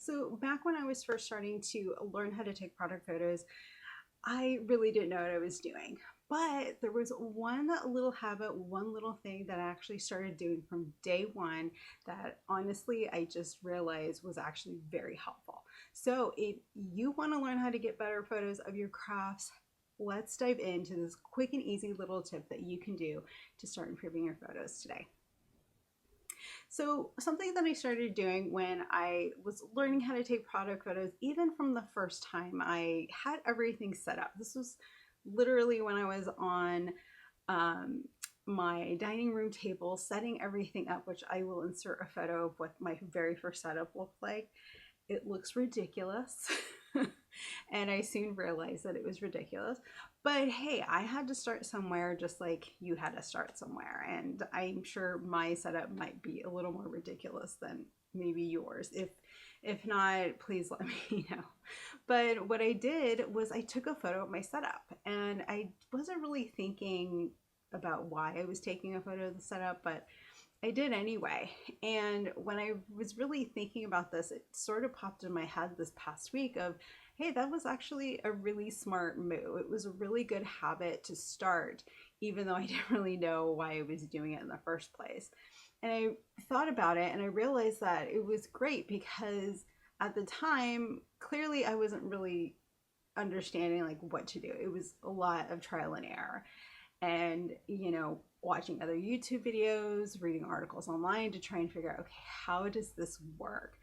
So back when I was first starting to learn how to take product photos, I really didn't know what I was doing. But there was one little habit, one little thing that I actually started doing from day one that honestly I just realized was actually very helpful. So if you want to learn how to get better photos of your crafts, let's dive into this quick and easy little tip that you can do to start improving your photos today. So something that I started doing when I was learning how to take product photos, even from the first time I had everything set up. This was literally when I was on um, my dining room table, setting everything up, which I will insert a photo of what my very first setup looked like. It looks ridiculous. And I soon realized that it was ridiculous. But hey, I had to start somewhere just like you had to start somewhere. And I'm sure my setup might be a little more ridiculous than maybe yours. If not, please let me know. But what I did was I took a photo of my setup and I wasn't really thinking about why I was taking a photo of the setup, but I did anyway. And when I was really thinking about this, it sort of popped in my head this past week of, hey, that was actually a really smart move. It was a really good habit to start, even though I didn't really know why I was doing it in the first place. And I thought about it and I realized that it was great because at the time, clearly I wasn't really understanding like what to do. It was a lot of trial and error and watching other YouTube videos, reading articles online to try and figure out, okay, how does this work?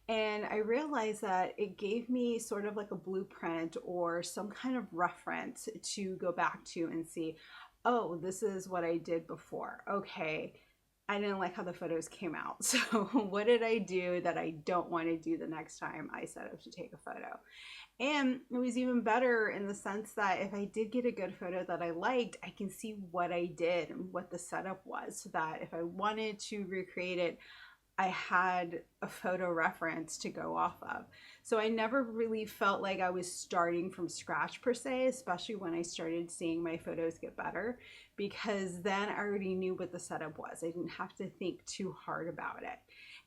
And I realized that it gave me sort of like a blueprint or some kind of reference to go back to and see, oh, this is what I did before. Okay, I didn't like how the photos came out. So what did I do that I don't want to do the next time I set up to take a photo? And it was even better in the sense that if I did get a good photo that I liked, I can see what I did and what the setup was so that if I wanted to recreate it, I had a photo reference to go off of. So I never really felt like I was starting from scratch per se, especially when I started seeing my photos get better, because then I already knew what the setup was. I didn't have to think too hard about it.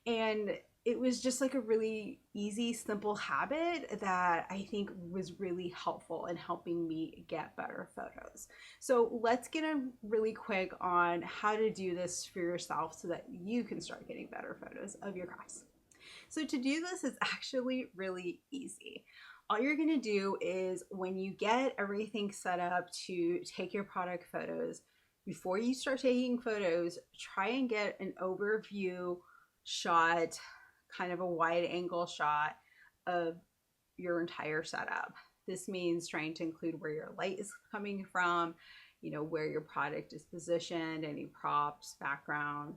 And it was just like a really easy, simple habit that I think was really helpful in helping me get better photos. So let's get in really quick on how to do this for yourself so that you can start getting better photos of your crafts. So to do this is actually really easy. All you're gonna do is when you get everything set up to take your product photos, before you start taking photos, try and get an overview shot, kind of a wide angle shot of your entire setup. This means trying to include where your light is coming from, where your product is positioned, any props, background,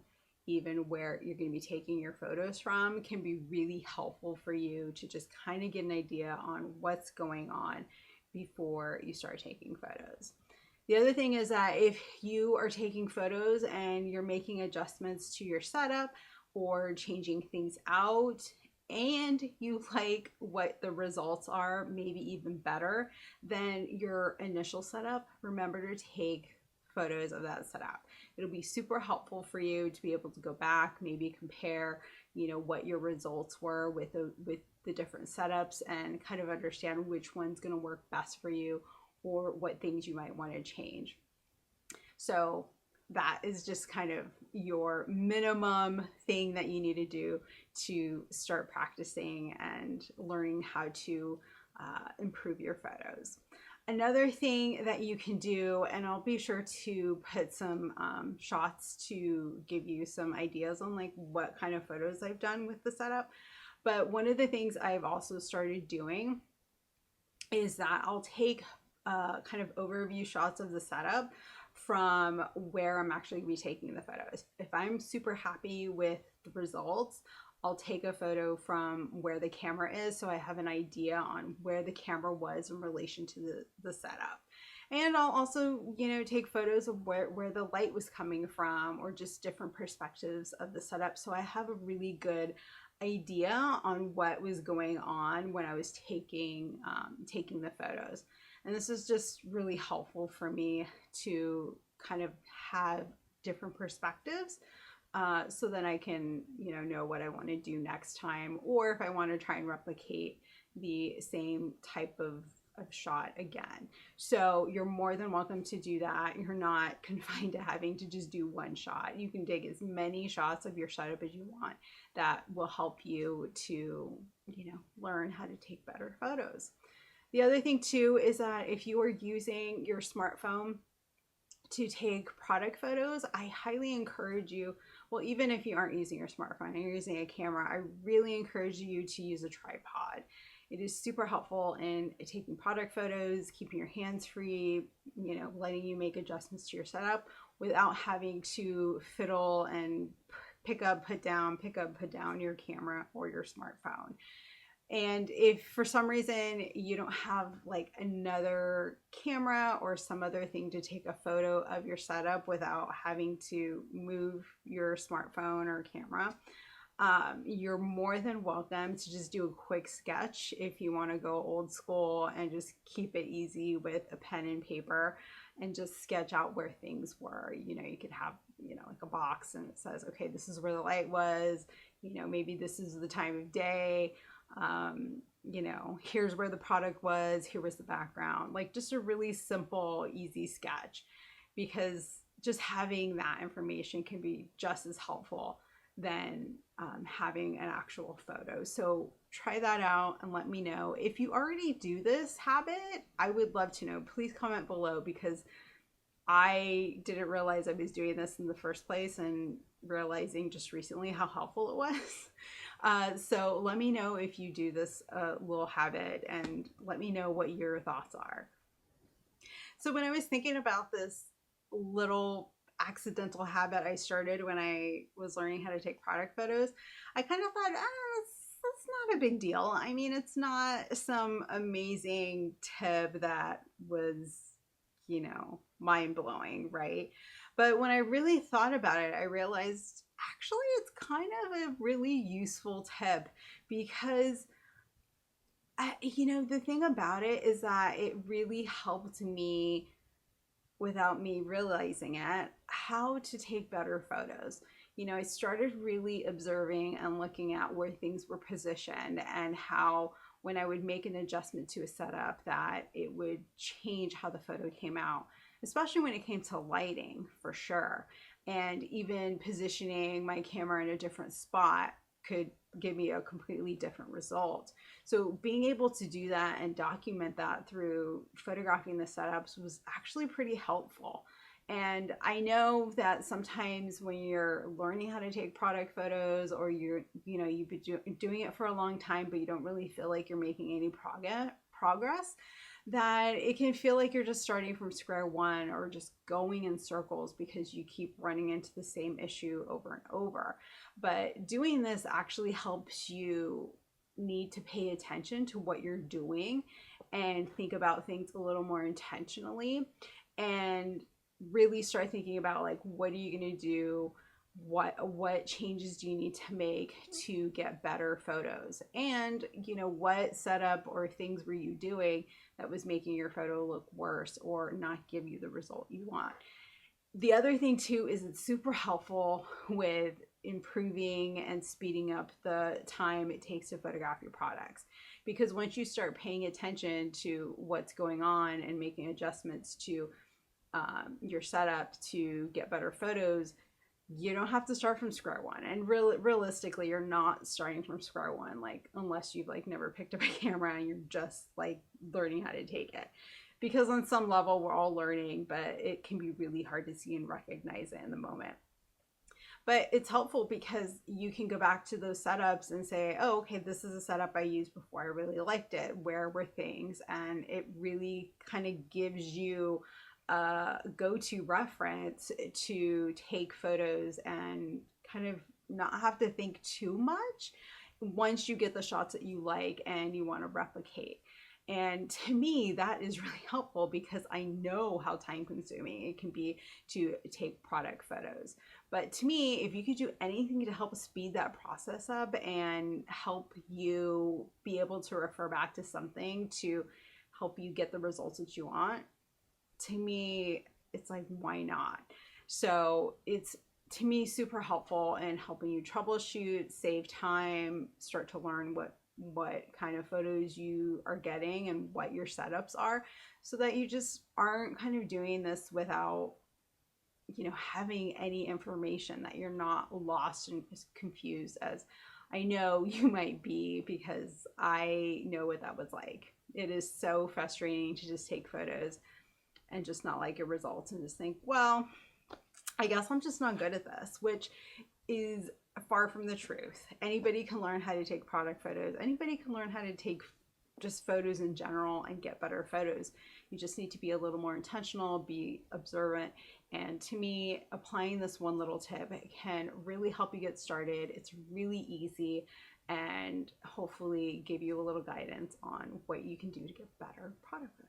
even where you're going to be taking your photos from can be really helpful for you to just kind of get an idea on what's going on before you start taking photos. The other thing is that if you are taking photos and you're making adjustments to your setup or changing things out and you like what the results are, maybe even better than your initial setup, remember to take photos of that setup. It'll be super helpful for you to be able to go back, maybe compare, what your results were with the different setups and kind of understand which one's going to work best for you or what things you might want to change. So that is just kind of your minimum thing that you need to do to start practicing and learning how to improve your photos. Another thing that you can do, and I'll be sure to put some shots to give you some ideas on like what kind of photos I've done with the setup. But one of the things I've also started doing is that I'll take kind of overview shots of the setup from where I'm actually going to be taking the photos. If I'm super happy with the results, I'll take a photo from where the camera is so I have an idea on where the camera was in relation to the setup. And I'll also, take photos of where the light was coming from or just different perspectives of the setup so I have a really good idea on what was going on when I was taking the photos. And this is just really helpful for me to kind of have different perspectives so then I can, know what I want to do next time, or if I want to try and replicate the same type of shot again. So you're more than welcome to do that. You're not confined to having to just do one shot. You can take as many shots of your setup as you want. That will help you to, learn how to take better photos. The other thing too is that if you are using your smartphone to take product photos, I highly encourage you, well, even if you aren't using your smartphone and you're using a camera, I really encourage you to use a tripod. It is super helpful in taking product photos, keeping your hands free, letting you make adjustments to your setup without having to fiddle and pick up, put down your camera or your smartphone. And if for some reason you don't have like another camera or some other thing to take a photo of your setup without having to move your smartphone or camera, you're more than welcome to just do a quick sketch if you want to go old school and just keep it easy with a pen and paper and just sketch out where things were. You could have, like a box and it says, okay, this is where the light was, maybe this is the time of day. Here's where the product was, here was the background, like just a really simple, easy sketch, because just having that information can be just as helpful than having an actual photo. So try that out and let me know. If you already do this habit, I would love to know. Please comment below, because I didn't realize I was doing this in the first place, and realizing just recently how helpful it was. So let me know if you do this little habit, and let me know what your thoughts are. So when I was thinking about this little accidental habit I started when I was learning how to take product photos, I kind of thought, it's not a big deal. I mean, it's not some amazing tip that was, mind-blowing, right? But when I really thought about it, I realized actually it's kind of a really useful tip, because the thing about it is that it really helped me, without me realizing it, how to take better photos. I started really observing and looking at where things were positioned, and how when I would make an adjustment to a setup that it would change how the photo came out, especially when it came to lighting, for sure. And even positioning my camera in a different spot could give me a completely different result. So being able to do that and document that through photographing the setups was actually pretty helpful. And I know that sometimes when you're learning how to take product photos, or you've been doing it for a long time, but you don't really feel like you're making any progress, that it can feel like you're just starting from square one, or just going in circles because you keep running into the same issue over and over. But doing this actually helps you need to pay attention to what you're doing and think about things a little more intentionally, and really start thinking about, like, what are you going to do, what changes do you need to make to get better photos, and what setup or things were you doing that was making your photo look worse or not give you the result you want. The other thing too is it's super helpful with improving and speeding up the time it takes to photograph your products, because once you start paying attention to what's going on and making adjustments to your setup to get better photos, you don't have to start from square one. And realistically, you're not starting from square one, like, unless you've never picked up a camera and you're just learning how to take it, because on some level we're all learning, but it can be really hard to see and recognize it in the moment. But it's helpful because you can go back to those setups and say, oh, okay, this is a setup I used before, I really liked it, where were things? And it really kind of gives you go-to reference to take photos and kind of not have to think too much once you get the shots that you like and you want to replicate. And to me, that is really helpful, because I know how time consuming it can be to take product photos. But to me, if you could do anything to help speed that process up and help you be able to refer back to something to help you get the results that you want, to me, it's like, why not? So it's to me, super helpful in helping you troubleshoot, save time, start to learn what kind of photos you are getting and what your setups are, so that you just aren't kind of doing this without, you know, having any information, that you're not lost and confused, as I know you might be, because I know what that was like. It is so frustrating to just take photos and just not like your results and just think, well, I guess I'm just not good at this, which is far from the truth. Anybody can learn how to take product photos. Anybody can learn how to take just photos in general and get better photos. You just need to be a little more intentional, be observant. And to me, applying this one little tip can really help you get started. It's really easy, and hopefully give you a little guidance on what you can do to get better product photos.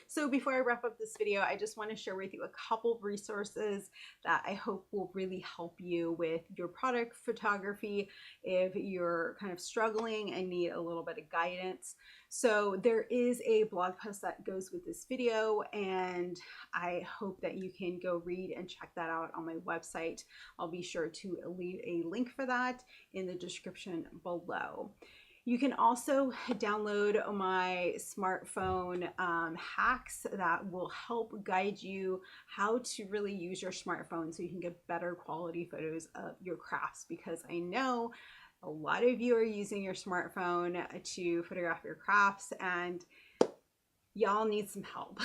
So before I wrap up this video, I just want to share with you a couple of resources that I hope will really help you with your product photography if you're kind of struggling and need a little bit of guidance. So there is a blog post that goes with this video, and I hope that you can go read and check that out on my website. I'll be sure to leave a link for that in the description below. You can also download my smartphone hacks that will help guide you how to really use your smartphone so you can get better quality photos of your crafts, because I know a lot of you are using your smartphone to photograph your crafts and y'all need some help.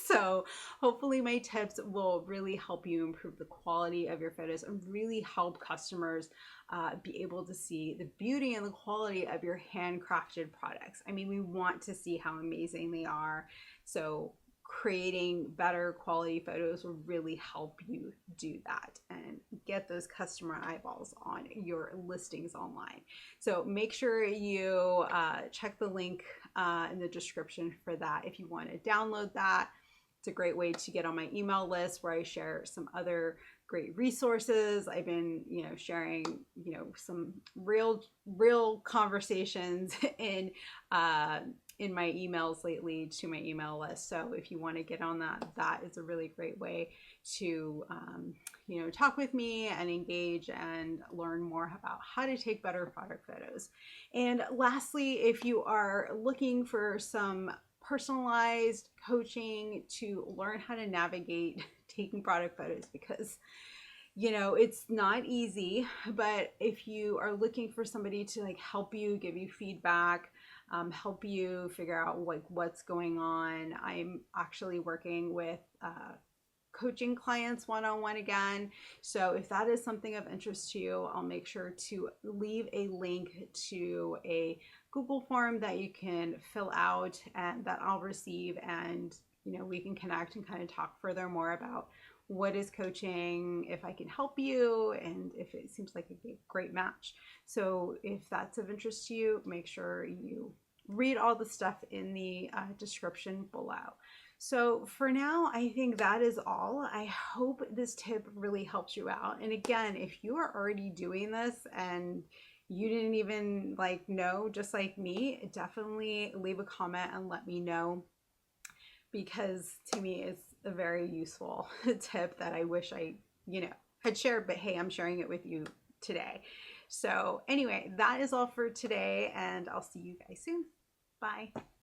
So hopefully my tips will really help you improve the quality of your photos and really help customers be able to see the beauty and the quality of your handcrafted products. I mean, we want to see how amazing they are. So creating better quality photos will really help you do that and get those customer eyeballs on your listings online. So make sure you check the link in the description for that if you want to download that. It's a great way to get on my email list, where I share some other great resources. I've been, sharing, some real conversations in my emails lately to my email list. So if you want to get on that, that is a really great way to, talk with me and engage and learn more about how to take better product photos. And lastly, if you are looking for some personalized coaching to learn how to navigate taking product photos, because it's not easy, but if you are looking for somebody to help you, give you feedback, help you figure out what's going on, I'm actually working with coaching clients one-on-one again. So if that is something of interest to you, I'll make sure to leave a link to a Google form that you can fill out and that I'll receive, and we can connect and kind of talk further more about what is coaching, if I can help you, and if it seems like a great match. So if that's of interest to you, make sure you read all the stuff in the description below. So for now, I think that is all. I hope this tip really helps you out. And again, if you are already doing this and you didn't even know, just like me, definitely leave a comment and let me know, because to me it's a very useful tip that I wish I, had shared, but hey, I'm sharing it with you today. So anyway, that is all for today, and I'll see you guys soon. Bye.